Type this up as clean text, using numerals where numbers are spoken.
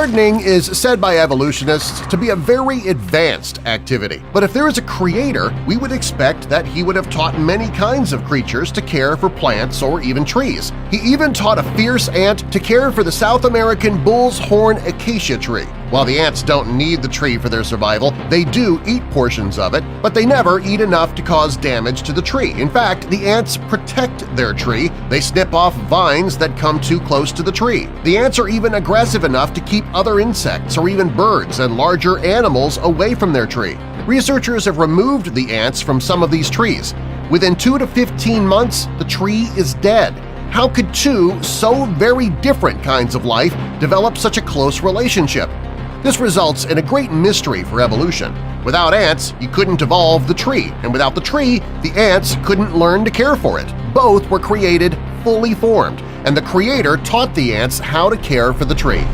Gardening is said by evolutionists to be a very advanced activity, but if there is a creator, we would expect that he would have taught many kinds of creatures to care for plants or even trees. He even taught a fierce ant to care for the South American bull's horn acacia tree. While the ants don't need the tree for their survival, they do eat portions of it, but they never eat enough to cause damage to the tree. In fact, the ants protect their tree. They snip off vines that come too close to the tree. The ants are even aggressive enough to keep other insects or even birds and larger animals away from their tree. Researchers have removed the ants from some of these trees. Within 2 to 15 months, the tree is dead. How could two so very different kinds of life develop such a close relationship? This results in a great mystery for evolution. Without ants, you couldn't evolve the tree, and without the tree, the ants couldn't learn to care for it. Both were created fully formed, and the creator taught the ants how to care for the tree.